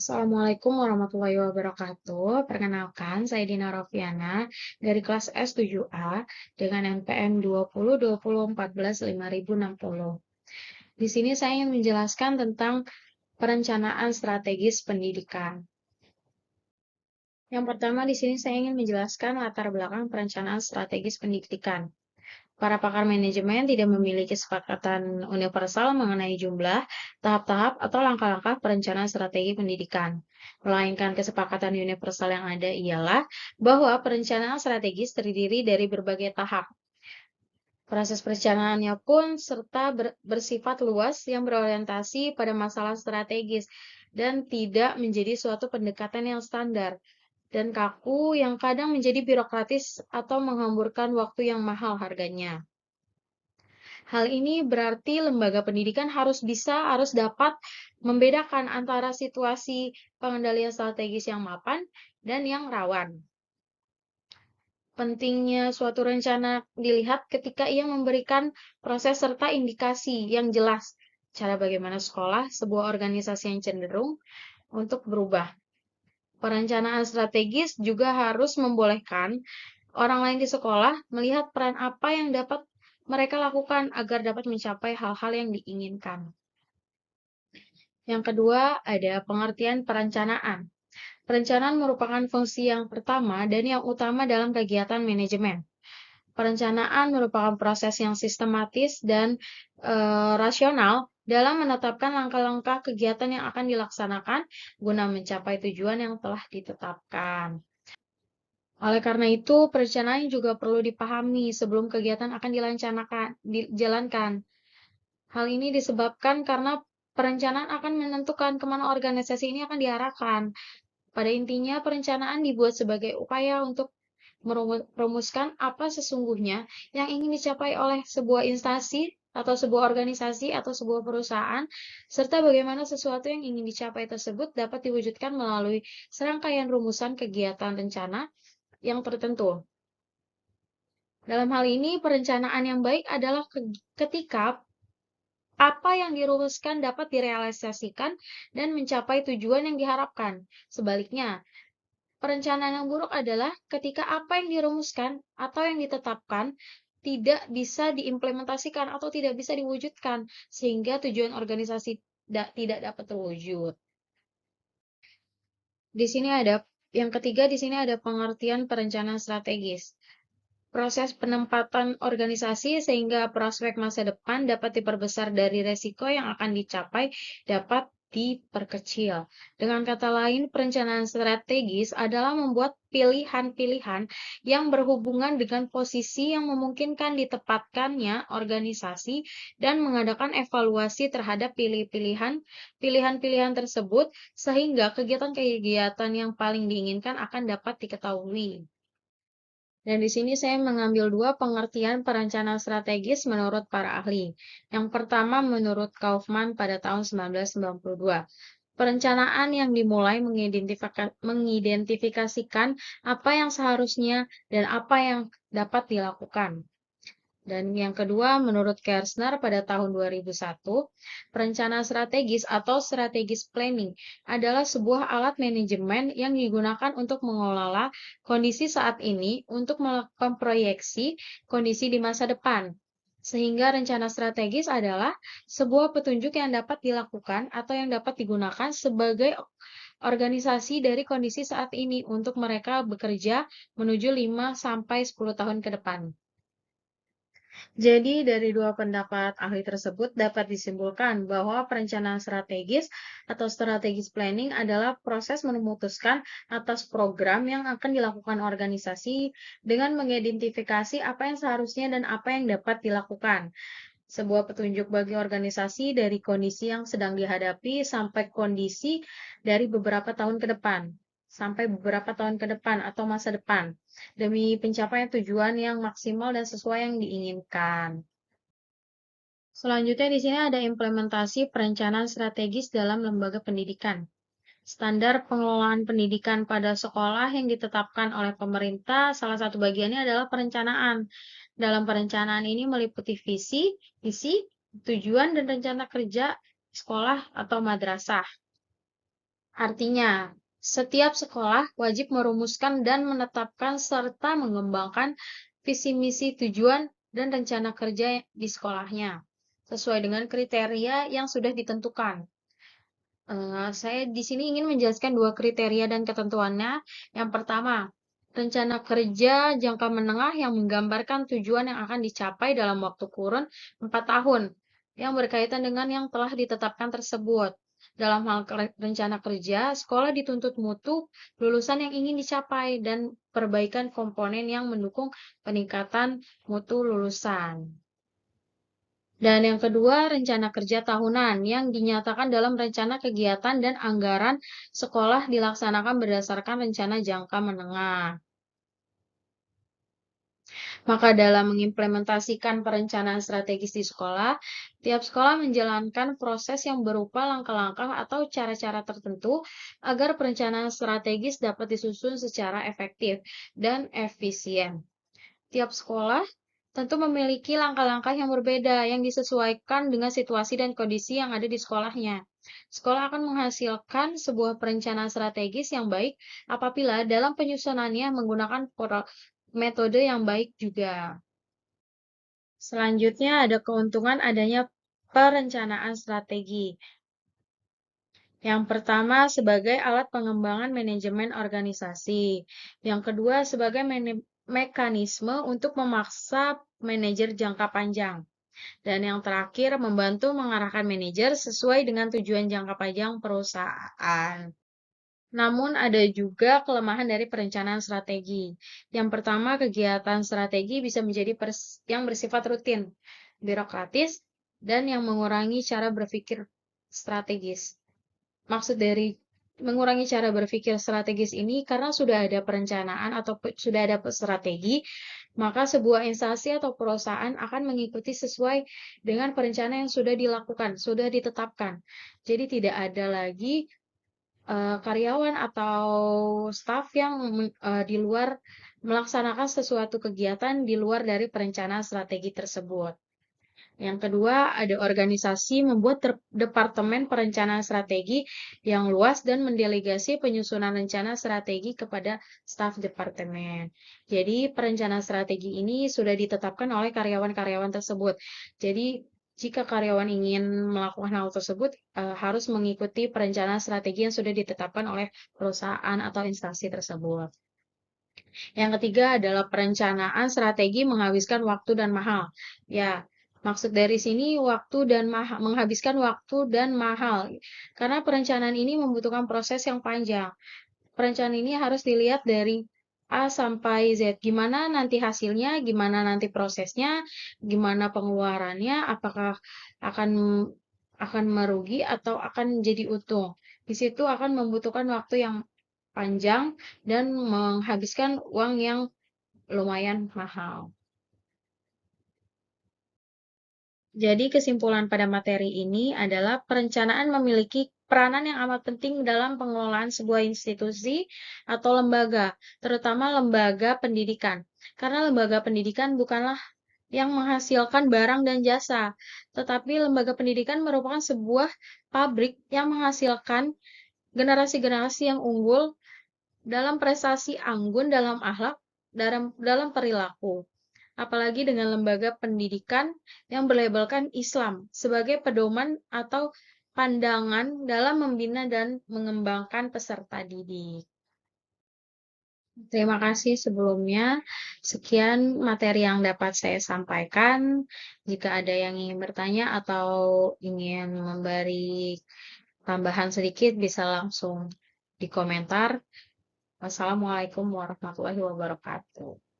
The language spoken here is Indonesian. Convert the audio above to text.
Assalamualaikum warahmatullahi wabarakatuh. Perkenalkan, saya Dina Rofiana dari kelas S7A dengan NPM 2020-2014-5060. Di sini saya ingin menjelaskan tentang perencanaan strategis pendidikan. Yang pertama di sini saya ingin menjelaskan latar belakang perencanaan strategis pendidikan. Para pakar manajemen tidak memiliki kesepakatan universal mengenai jumlah, tahap-tahap, atau langkah-langkah perencanaan strategi pendidikan. Melainkan kesepakatan universal yang ada ialah bahwa perencanaan strategis terdiri dari berbagai tahap. Proses perencanaannya pun serta bersifat luas yang berorientasi pada masalah strategis dan tidak menjadi suatu pendekatan yang standar dan kaku yang kadang menjadi birokratis atau menghamburkan waktu yang mahal harganya. Hal ini berarti lembaga pendidikan harus dapat membedakan antara situasi pengendalian strategis yang mapan dan yang rawan. Pentingnya suatu rencana dilihat ketika ia memberikan proses serta indikasi yang jelas cara bagaimana sekolah, sebuah organisasi yang cenderung untuk berubah. Perencanaan strategis juga harus membolehkan orang lain di sekolah melihat peran apa yang dapat mereka lakukan agar dapat mencapai hal-hal yang diinginkan. Yang kedua, ada pengertian perencanaan. Perencanaan merupakan fungsi yang pertama dan yang utama dalam kegiatan manajemen. Perencanaan merupakan proses yang sistematis dan rasional dalam menetapkan langkah-langkah kegiatan yang akan dilaksanakan guna mencapai tujuan yang telah ditetapkan. Oleh karena itu, perencanaan juga perlu dipahami sebelum kegiatan akan dijalankan. Hal ini disebabkan karena perencanaan akan menentukan kemana organisasi ini akan diarahkan. Pada intinya, perencanaan dibuat sebagai upaya untuk merumuskan apa sesungguhnya yang ingin dicapai oleh sebuah instansi atau sebuah organisasi atau sebuah perusahaan, serta bagaimana sesuatu yang ingin dicapai tersebut dapat diwujudkan melalui serangkaian rumusan kegiatan rencana yang tertentu. Dalam hal ini, perencanaan yang baik adalah ketika apa yang dirumuskan dapat direalisasikan dan mencapai tujuan yang diharapkan. Sebaliknya, perencanaan yang buruk adalah ketika apa yang dirumuskan atau yang ditetapkan tidak bisa diimplementasikan atau tidak bisa diwujudkan, sehingga tujuan organisasi tidak dapat terwujud. Di sini ada yang ketiga, di sini ada pengertian perencanaan strategis. Proses penempatan organisasi sehingga prospek masa depan dapat diperbesar dari resiko yang akan dicapai dapat diperkecil. Dengan kata lain, perencanaan strategis adalah membuat pilihan-pilihan yang berhubungan dengan posisi yang memungkinkan ditempatkannya organisasi dan mengadakan evaluasi terhadap pilihan-pilihan tersebut sehingga kegiatan-kegiatan yang paling diinginkan akan dapat diketahui. Dan di sini saya mengambil dua pengertian perencanaan strategis menurut para ahli. Yang pertama menurut Kaufman pada tahun 1992. Perencanaan yang dimulai mengidentifikasikan apa yang seharusnya dan apa yang dapat dilakukan. Dan yang kedua, menurut Kersner pada tahun 2001, perencanaan strategis atau strategis planning adalah sebuah alat manajemen yang digunakan untuk mengelola kondisi saat ini untuk melakukan proyeksi kondisi di masa depan. Sehingga rencana strategis adalah sebuah petunjuk yang dapat dilakukan atau yang dapat digunakan sebagai organisasi dari kondisi saat ini untuk mereka bekerja menuju 5-10 tahun ke depan. Jadi, dari dua pendapat ahli tersebut dapat disimpulkan bahwa perencanaan strategis atau strategis planning adalah proses memutuskan atas program yang akan dilakukan organisasi dengan mengidentifikasi apa yang seharusnya dan apa yang dapat dilakukan. Sebuah petunjuk bagi organisasi dari kondisi yang sedang dihadapi sampai kondisi dari beberapa tahun ke depan. Sampai beberapa tahun ke depan atau masa depan, demi pencapaian tujuan yang maksimal dan sesuai yang diinginkan. Selanjutnya di sini ada implementasi perencanaan strategis dalam lembaga pendidikan. Standar pengelolaan pendidikan pada sekolah yang ditetapkan oleh pemerintah, salah satu bagiannya adalah perencanaan. Dalam perencanaan ini meliputi visi, misi, tujuan, dan rencana kerja sekolah atau madrasah. Artinya, setiap sekolah wajib merumuskan dan menetapkan serta mengembangkan visi misi tujuan dan rencana kerja di sekolahnya sesuai dengan kriteria yang sudah ditentukan. Saya di sini ingin menjelaskan dua kriteria dan ketentuannya. Yang pertama, rencana kerja jangka menengah yang menggambarkan tujuan yang akan dicapai dalam waktu kurun 4 tahun yang berkaitan dengan yang telah ditetapkan tersebut. Dalam hal rencana kerja, sekolah dituntut mutu lulusan yang ingin dicapai dan perbaikan komponen yang mendukung peningkatan mutu lulusan. Dan yang kedua, rencana kerja tahunan yang dinyatakan dalam rencana kegiatan dan anggaran sekolah dilaksanakan berdasarkan rencana jangka menengah. Maka dalam mengimplementasikan perencanaan strategis di sekolah, tiap sekolah menjalankan proses yang berupa langkah-langkah atau cara-cara tertentu agar perencanaan strategis dapat disusun secara efektif dan efisien. Tiap sekolah tentu memiliki langkah-langkah yang berbeda yang disesuaikan dengan situasi dan kondisi yang ada di sekolahnya. Sekolah akan menghasilkan sebuah perencanaan strategis yang baik apabila dalam penyusunannya menggunakan metode yang baik juga. Selanjutnya ada keuntungan adanya perencanaan strategi. Yang pertama sebagai alat pengembangan manajemen organisasi. Yang kedua sebagai mekanisme untuk memaksa manajer jangka panjang. Dan yang terakhir membantu mengarahkan manajer sesuai dengan tujuan jangka panjang perusahaan. Namun ada juga kelemahan dari perencanaan strategi. Yang pertama, kegiatan strategi bisa menjadi yang bersifat rutin, birokratis, dan yang mengurangi cara berpikir strategis. Maksud dari mengurangi cara berpikir strategis ini karena sudah ada perencanaan atau sudah ada strategi, maka sebuah instansi atau perusahaan akan mengikuti sesuai dengan perencanaan yang sudah dilakukan, sudah ditetapkan. Jadi tidak ada lagi karyawan atau staf yang di luar melaksanakan sesuatu kegiatan di luar dari perencanaan strategi tersebut. Yang kedua, ada organisasi membuat departemen perencanaan strategi yang luas dan mendelegasi penyusunan rencana strategi kepada staf departemen. Jadi, perencanaan strategi ini sudah ditetapkan oleh karyawan-karyawan tersebut. Jadi, jika karyawan ingin melakukan hal tersebut, harus mengikuti perencanaan strategi yang sudah ditetapkan oleh perusahaan atau instansi tersebut. Yang ketiga adalah perencanaan strategi menghabiskan waktu dan mahal. Ya, maksud dari sini waktu dan menghabiskan waktu dan mahal. Karena perencanaan ini membutuhkan proses yang panjang. Perencanaan ini harus dilihat dari A sampai Z. Gimana nanti hasilnya, gimana nanti prosesnya, gimana pengeluarannya, apakah akan akan merugi atau akan jadi untung. Di situ akan membutuhkan waktu yang panjang dan menghabiskan uang yang lumayan mahal. Jadi kesimpulan pada materi ini adalah perencanaan memiliki peranan yang amat penting dalam pengelolaan sebuah institusi atau lembaga, terutama lembaga pendidikan. Karena lembaga pendidikan bukanlah yang menghasilkan barang dan jasa, tetapi lembaga pendidikan merupakan sebuah pabrik yang menghasilkan generasi-generasi yang unggul dalam prestasi, anggun dalam akhlak, dalam perilaku. Apalagi dengan lembaga pendidikan yang berlabelkan Islam sebagai pedoman atau pandangan dalam membina dan mengembangkan peserta didik. Terima kasih sebelumnya. Sekian materi yang dapat saya sampaikan. Jika ada yang ingin bertanya atau ingin memberi tambahan sedikit, bisa langsung di komentar. Wassalamualaikum warahmatullahi wabarakatuh.